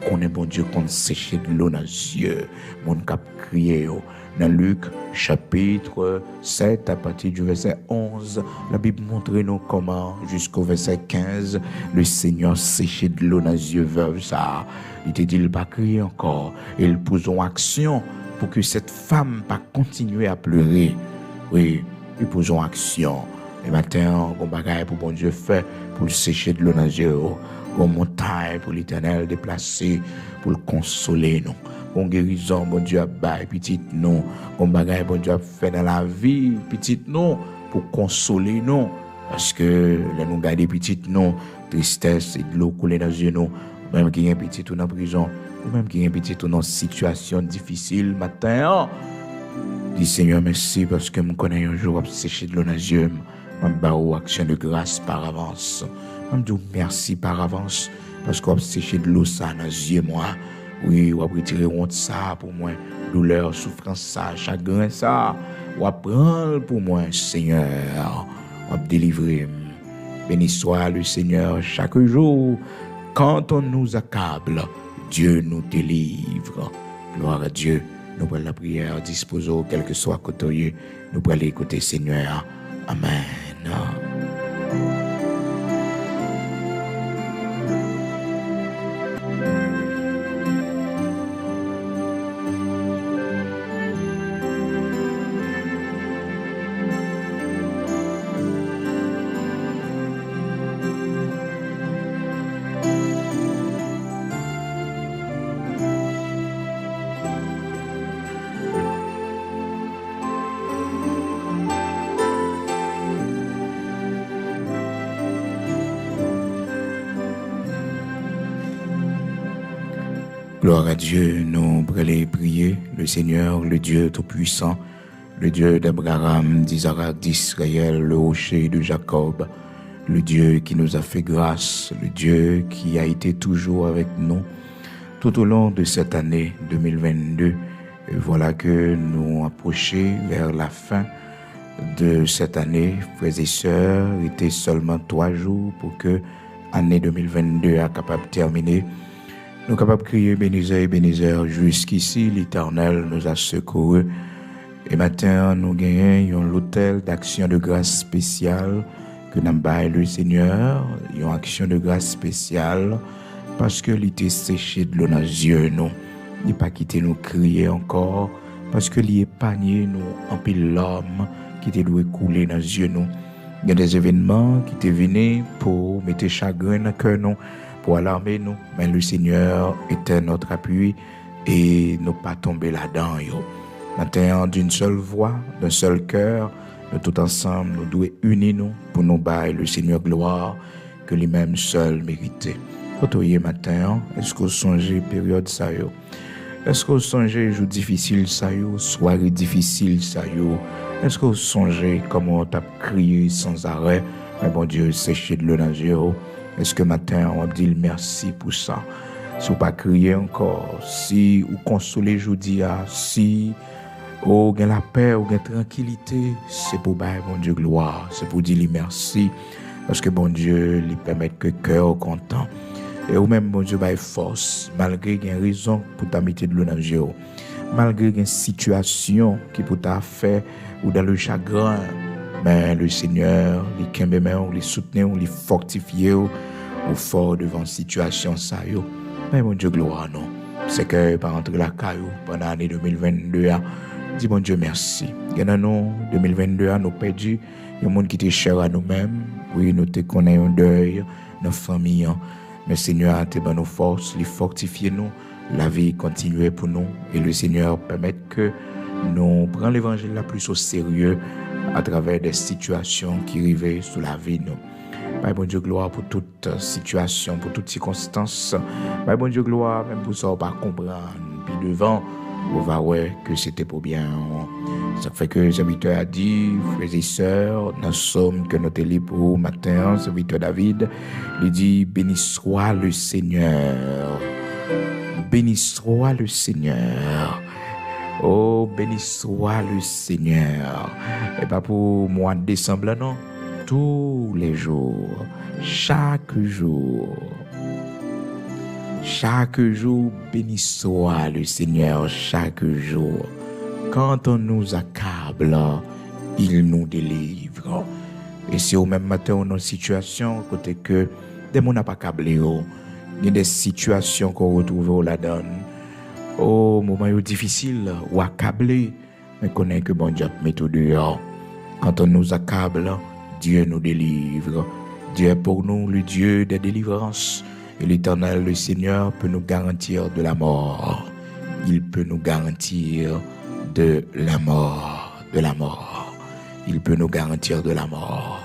qu'on est bon Dieu qu'on séché de l'eau dans les yeux. Mon cap crié. Dans Luc chapitre 7, à partir du verset 11, la Bible montre nous comment, jusqu'au verset 15, le Seigneur séché de l'eau dans les yeux veuve ça. Il te dit, il va crier encore. Et il pose en action pour que cette femme pas continuer à pleurer. Oui, il pose en action. Et matin, on bagaille pour bon Dieu fait, pour le sécher de l'eau dans les yeux, pour montagne, pour l'Éternel déplacer, pour le consoler, nous. on guérison, bon Dieu, à bail, petit non, on bagaille, bon Dieu, à faire dans la vie, petit non, pour consoler nous. Parce que là, nous garder petit non, tristesse et de l'eau couler dans les yeux, nous, même qui est petit ou dans prison, ou même qui est petit ou dans situation difficile, matin, dis Seigneur, merci parce que je connais un jour à sécher de l'eau dans les yeux, je me action de grâce par avance. Je me dis merci par avance parce qu'on a séché de l'eau ça dans les yeux, moi. Oui, on va retirer honte ça pour moi, douleur, souffrance ça, chagrin ça, on va prendre pour moi, Seigneur, on va délivrer. Béni soit le Seigneur chaque jour. Quand on nous accable, Dieu nous délivre. Gloire à Dieu. Nous prenons la prière, disposons, quel que soit côté, nous prenons l'écouter, Seigneur. Amen. Gloire à Dieu, nous allons prier le Seigneur, le Dieu Tout-Puissant, le Dieu d'Abraham, d'Isaac, d'Israël, le rocher de Jacob, le Dieu qui nous a fait grâce, le Dieu qui a été toujours avec nous tout au long de cette année 2022. Et voilà que nous approchons vers la fin de cette année, frères et sœurs, il était seulement 3 jours pour que l'année 2022 soit capable de terminer. Nous sommes capables de crier Bénézeur, jusqu'ici l'Éternel nous a secourus. Et maintenant, nous gagnons l'hôtel d'action de grâce spéciale que nous avons le Seigneur, une action de grâce spéciale parce que l'était séché de l'eau dans les yeux, nous. Il n'a pas quitté nous crier encore parce que l'il épargné nous en pile l'homme qui était doué couler dans les yeux, nous. Il y a des événements qui étaient venus pour mettre chagrin dans le cœur, nous, pour alarmer nous, mais le Seigneur était notre appui et nous pas tomber là-dedans. Maintenant, d'une seule voix, d'un seul cœur, nous tout ensemble, nous devons unir nous pour nous bailler le Seigneur gloire que lui-même seul méritait. Quand vous matin, est-ce que vous songez période ça yo? Est-ce que vous songez jour difficile ça yo, soirée difficile ça yo? Est-ce que vous songez comment on a crié sans arrêt, mais bon Dieu, séché de l'eau dans les yeux? Est-ce que matin, on va dire merci pour ça? Si vous pas crier encore, si vous consolez aujourd'hui, si vous avez la paix, vous avez la tranquillité, c'est pour bailler bon Dieu gloire, c'est pour dire merci, parce que bon Dieu lui permet que le cœur content. Et ou même bon Dieu baille force, malgré qu'il y a une raison pour t'habiter de l'eau dans les yeux, malgré qu'il y a une situation qui peut t'a fait ou dans le chagrin. Mais le Seigneur, les kembemen, les soutenir, les fortifier, au fort devant la situation ça yo. Mais mon Dieu gloire non. C'est que par entre la caillou pendant l'année 2022, dis bon Dieu merci. Pendant nous 2022 nous perdu, il y a monde qui était cher à nous-mêmes. Oui, nous te connaissons un deuil, nos familles. Mais Seigneur a te donné nos forces, les fortifier nous, la vie continue pour nous et le Seigneur permet que nous prenions l'évangile la plus au sérieux à travers des situations qui arrivaient sous la vie nous. Bye bon Dieu gloire pour toute situation, pour toutes circonstances. Bye bon Dieu gloire même pour ça on pas comprendre. Puis devant on va voir que c'était pour bien. Ça fait que le serviteur a dit, frères et sœurs, dans le psaume que nous te lit pour matin, le serviteur David, il dit béni soit le Seigneur. Béni soit le Seigneur. Oh, béni soit le Seigneur. Et pas pour mois de décembre, non. Tous les jours, chaque jour, béni soit le Seigneur, chaque jour. Quand on nous accable, il nous délivre. Et si au même matin, on a une situation, côté que des gens n'ont pas câblé, il y a des situations qu'on retrouve là-dedans. Au moment difficile, ou accablé, mais connaît que bon Dieu met tout dehors. Quand on nous accable, Dieu nous délivre. Dieu est pour nous le Dieu des délivrances. Et l'Éternel, le Seigneur, peut nous garantir de la mort. il peut nous garantir de la mort, Il peut nous garantir de la mort.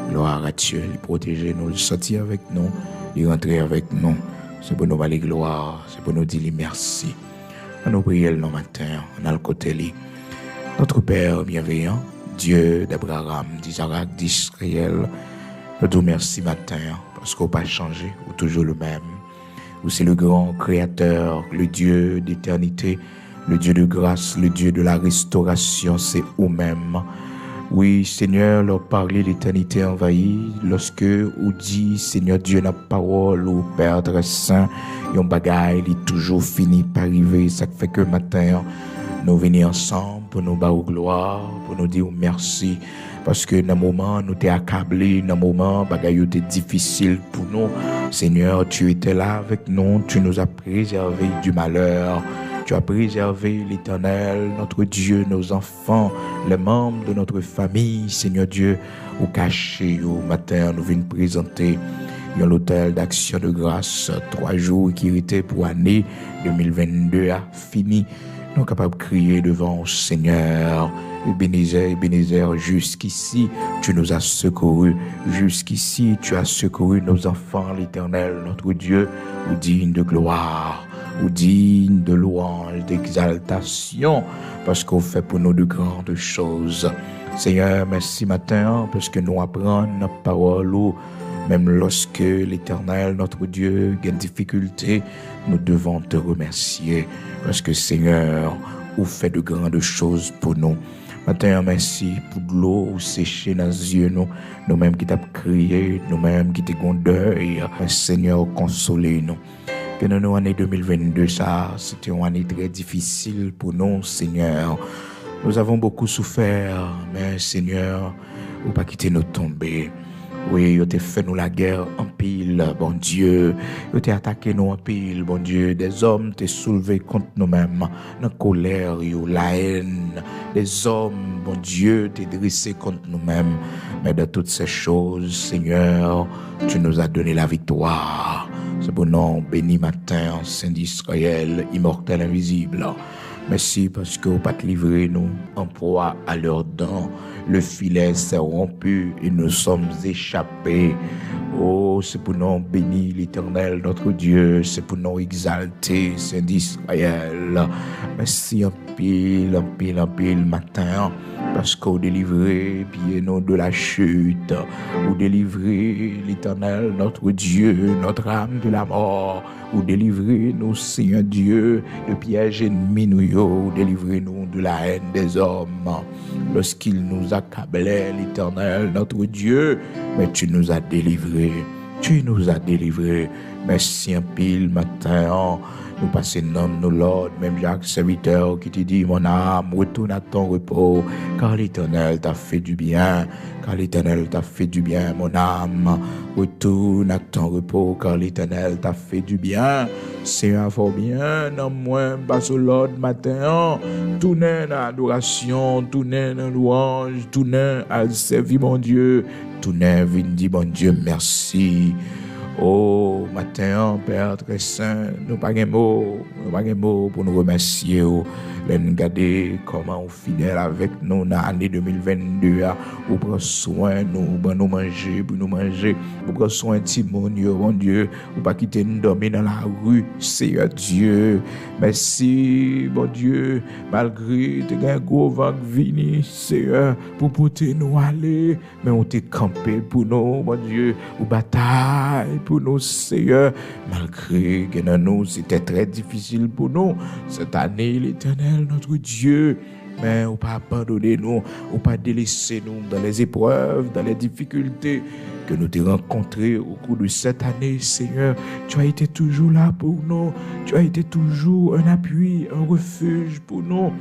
Gloire à Dieu, il protéger nous, il sortir avec nous, il rentrer avec nous. C'est pour nous aller gloire, c'est pour nous dire merci. On nous prier le matin, on a le côté li. Notre Père bienveillant, Dieu d'Abraham, d'Isaac, d'Israël, nous te merci matin parce qu'on n'a pas changé, ou toujours le même. Ou c'est le grand créateur, le Dieu d'éternité, le Dieu de grâce, le Dieu de la restauration, c'est vous-même. Oui, Seigneur, leur parler l'éternité envahie, lorsque vous dit, Seigneur Dieu, la parole, ou Père très saint, yon bagaille, il est toujours fini par arriver. Ça fait que matin, nous venons ensemble pour nous battre gloire, pour nous dire merci. Parce que dans le moment, nous t'es accablés, dans le moment, bagaille était difficile pour nous. Seigneur, tu étais là avec nous, tu nous as préservé du malheur. Tu as préservé l'Éternel, notre Dieu, nos enfants, les membres de notre famille, Seigneur Dieu, au cachet, au matin, nous venons présenter l'hôtel d'action de grâce, 3 jours qui étaient pour l'année 2022 a fini. Nous sommes capables de crier devant le Seigneur. Ebenezer, jusqu'ici, tu nous as secourus. Jusqu'ici, tu as secouru nos enfants, l'Éternel, notre Dieu, ou digne de gloire, ou digne de louange, d'exaltation, parce qu'on fait pour nous de grandes choses. Seigneur, merci matin, parce que nous apprenons notre parole, même lorsque l'Éternel, notre Dieu, a une difficulté, nous devons te remercier, parce que Seigneur, vous faites de grandes choses pour nous. Matin, merci pour de l'eau séchée dans les yeux, nous-mêmes qui t'avons crié, nous-mêmes qui t'avons deuil. Seigneur, consolez-nous. Pendant nous, année 2022, ça, c'était une année très difficile pour nous, Seigneur. Nous avons beaucoup souffert, mais Seigneur, vous pas quitter nous tomber. Oui, vous avez fait nous la guerre en pile, bon Dieu. Vous avez attaqué nous en pile, bon Dieu. Des hommes t'ont soulevé contre nous-mêmes, la colère, la haine. Des hommes, bon Dieu, t'ont dressé contre nous-mêmes. Mais de toutes ces choses, Seigneur, tu nous as donné la victoire. C'est pour nous, béni matin, Saint d'Israël, immortel, invisible. Merci parce que vous pas livré nous en proie à leurs dents. Le filet s'est rompu et nous sommes échappés. Oh, c'est pour nous bénir l'Éternel, notre Dieu. C'est pour nous exalter, Saint d'Israël. Merci en pile matin. Parce qu'au délivré, pieds nous de la chute. Ou délivré l'Éternel, notre Dieu, notre âme de la mort. Ou délivrez-nous, Seigneur Dieu, de pièges ennemis nous, délivrez-nous de la haine des hommes. Lorsqu'ils nous accablaient, l'Éternel, notre Dieu, mais tu nous as délivrés. Tu nous as délivrés. Merci un pile matin. Nous passons nom, nous Lord, même Jacques, serviteur, qui te dit, mon âme, retourne à ton repos, car l'Éternel t'a fait du bien, car l'Éternel t'a fait du bien, mon âme, retourne à ton repos, car l'Éternel t'a fait du bien. Seigneur, fort bien, non moins, passe au Lord matin, tout n'est dans adoration, tout n'est dans louange, tout n'est à servir mon Dieu, tout n'est vient dire, mon Dieu, merci. Oh, matin, Père très saint, nous pas de mots pour nous remercier. Nous regarder comment on fidèle avec nous dans l'année 2022. Vous prenez soin de nous, pour nous manger, vous prenez soin de Timon, mon Dieu, vous pas quitter nous dormir dans la rue, Seigneur Dieu. Merci, mon Dieu, malgré que un gros vent vini, Seigneur, pour porter nous aller, mais on t'est campé pour nous, mon Dieu, ou bataille pour nous, Seigneur, malgré que nous, c'était très difficile pour nous, cette année, l'Éternel, notre Dieu, mais on pas abandonner nous, on pas délaisser nous dans les épreuves, dans les difficultés que nous t'ai rencontrées au cours de cette année, Seigneur. Tu as été toujours là pour nous, tu as été toujours un appui, un refuge pour nous.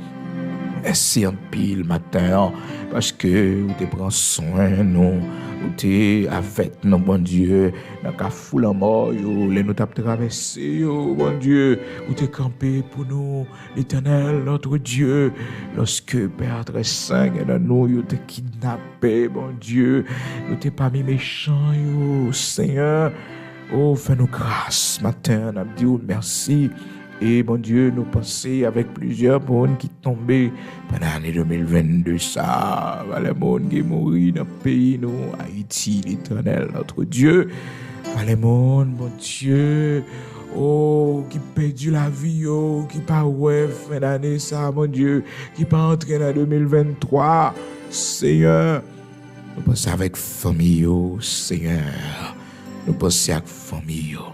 Merci en pile matin, parce que vous te prends soin de nous, vous te avec nous, bon Dieu, dans la foule en mort, les nous t'as traversé, bon Dieu, vous te campé pour nous, l'Éternel, notre Dieu, lorsque Père très saint, dans nous, vous te kidnappé, bon Dieu, vous t'es pas mis méchant, Seigneur, oh, fais-nous grâce, matin, on a dit merci. Et bon Dieu, nous pensons avec plusieurs personnes qui tombaient pendant l'année 2022, ça, les monde qui mourent dans le pays, nous, Haïti, l'Éternel, notre Dieu. Les monde, bon Dieu, oh, qui perdu la vie, oh, qui pas ouais, fin d'année, ça, mon Dieu, qui pas entré dans 2023, Seigneur. Nous pensons avec famille, oh, Seigneur. Nous pensons avec famille, oh.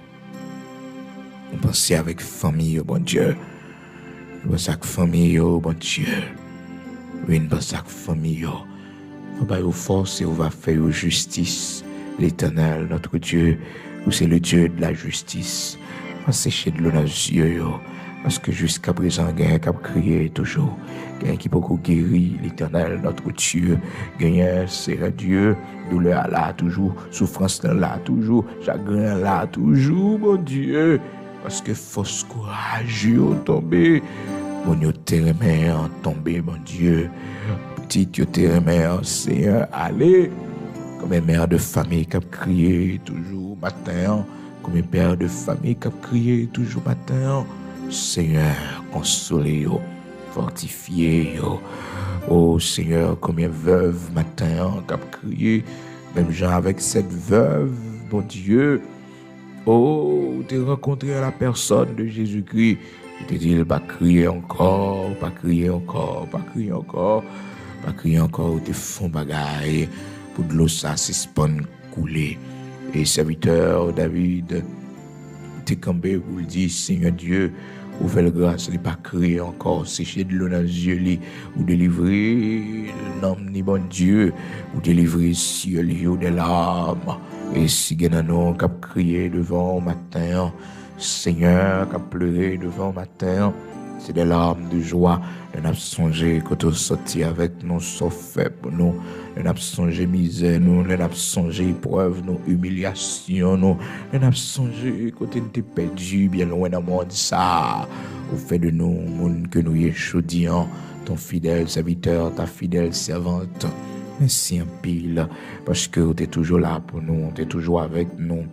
Nous pensons avec famille, oh, bon Dieu. Nous pensons avec famille, oh, bon Dieu. Oui, nous pensons avec famille, oh. Faut pas vous forcer, on va faire justice. L'Éternel, notre Dieu, où c'est le Dieu de la justice. On sécher de l'eau dans les yeux, yo. Parce que jusqu'à présent, il y a un qui a crié toujours. Il y a un qui peut guérir, l'Éternel, notre Dieu. Il y a un c'est Dieu. Douleur là, toujours. Souffrance là, toujours. Chagrin là, toujours, mon Dieu. Parce que force courage, yo, tombé. Bon, yo, t'es en tombé, mon Dieu. Petit, yo, t'es Seigneur, allez. Comme un mère de famille qui a crié toujours matin. Comme un père de famille qui a crié toujours matin. Seigneur, consolez-yo, fortifiez-yo. Oh Seigneur, combien veuve matin qui a crié. Même gens avec cette veuve, bon Dieu. Oh, tu as rencontré la personne de Jésus-Christ. Tu te dis, il va crier encore, pas crier encore, pas crier encore, pas crier encore, tu font bagaille. Pour de l'eau, ça suspend couler. Et serviteur David, t'es campé pour le dire, Seigneur Dieu, ouvre la grâce, ne pas crier encore, sécher de l'eau dans les yeux, ou délivrer l'homme, ni bon Dieu, ou délivrer ciel, ou des larmes. Et si Genano qui a crié devant matin, Seigneur qui a pleuré devant matin, c'est des larmes de joie. On a songé quand on sortit avec nous, sauf fait pour nous. On a songé misère, nous. On a songé épreuve, nous, humiliation, nous. On a songé quand on était perdu, bien loin dans le monde, ça. Au fait de nous, monde que nous y échaudions, ton fidèle serviteur, ta fidèle servante. Merci un pile, parce que tu es toujours là pour nous, tu es toujours avec nous.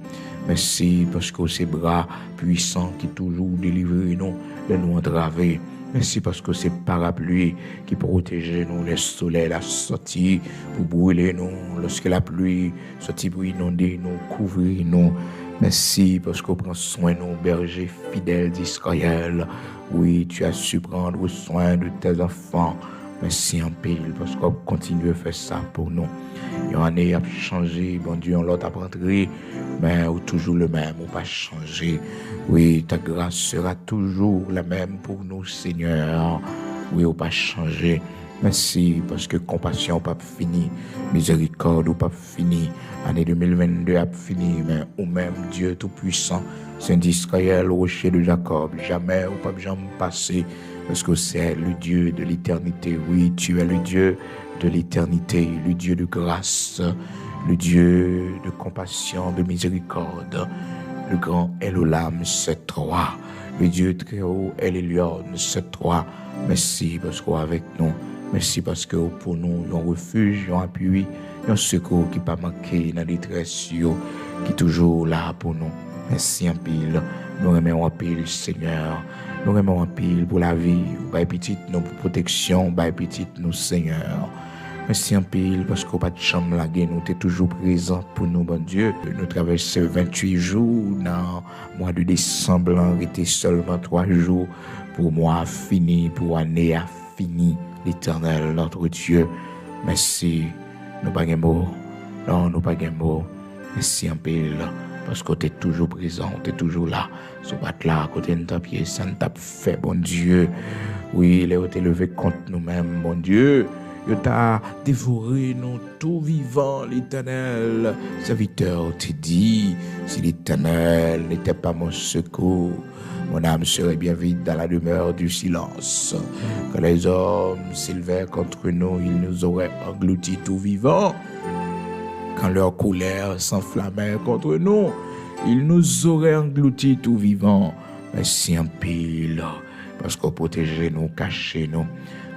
Merci, parce que c'est bras puissants qui toujours délivrent nous, de nous entraver. Merci parce que c'est parapluie qui protège nous, le soleil, la sortie pour brûler nous, lorsque la pluie sortit pour inonder nous, couvrir nous. Merci parce qu'on prend soin de nous, berger fidèle d'Israël. Oui, tu as su prendre soin de tes enfants. Merci en pile parce qu'on continue à faire ça pour nous. Il y a une année a changé, bon Dieu, l'autre a rentré, mais ou toujours le même, ou pas changé. Oui, ta grâce sera toujours la même pour nous, Seigneur. Oui, ou pas changé. Merci parce que compassion n'a pas fini, miséricorde n'a pas fini, année 2022 a fini, mais ou même Dieu Tout-Puissant, Saint d'Israël, rocher de Jacob, jamais ou pas jamais passé. Parce que c'est le Dieu de l'éternité. Oui, tu es le Dieu de l'éternité, le Dieu de grâce, le Dieu de compassion, de miséricorde. Le grand Elohim, c'est toi. Le Dieu très haut, Elion, c'est toi. Merci parce que avec nous. Merci parce que pour nous, un refuge, un appui, un secours qui n'a pas manqué dans la détresse, qui est toujours là pour nous. Merci en pile. Nous remercions en pile, Seigneur. Nous remercions en pile pour la vie, pour petite nous, pour protection, pour petite nous, Seigneur. Merci en pile parce qu'on pas de chambre la guerre, nous t'es toujours présent pour nous, bon Dieu. Nous traversons 28 jours dans le mois de décembre, il était seulement 3 jours pour moi fini, pour année à fini, l'Éternel, notre Dieu. Merci. Nous pas de mots. Non, nous pas de mots. Merci en pile. Parce que tu es toujours présent, tu es toujours là. Ce bat-là, à côté de ta pied, ça ne t'a fait, bon Dieu. Oui, il est élevé contre nous-mêmes, bon Dieu. Il t'a dévoré, nous, tout vivant, l'Éternel. Serviteur, tu dit, si l'Éternel n'était pas mon secours, mon âme serait bien vide dans la demeure du silence. Quand les hommes s'élevaient contre nous, ils nous auraient engloutis tout vivant. Quand leur colère s'enflammait contre nous, ils nous auraient engloutis tout vivant. Merci en pile, parce qu'on protège nous, cache nous.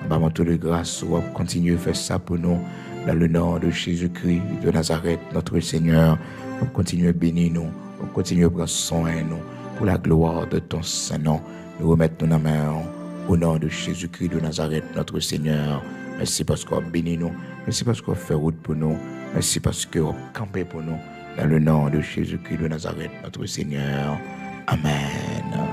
En bas de grâce, on va continuer à faire ça pour nous, dans le nom de Jésus-Christ de Nazareth, notre Seigneur. On va continuer à bénir nous, on va continuer à prendre soin de nous. pour la gloire de ton Saint-Nom. Nous remettons nos mains au nom de Jésus-Christ de Nazareth, notre Seigneur. Merci parce qu'on bénit nous. Merci parce qu'on fait route pour nous. Merci parce qu'on campé pour nous. Dans le nom de Jésus-Christ de Nazareth, notre Seigneur. Amen.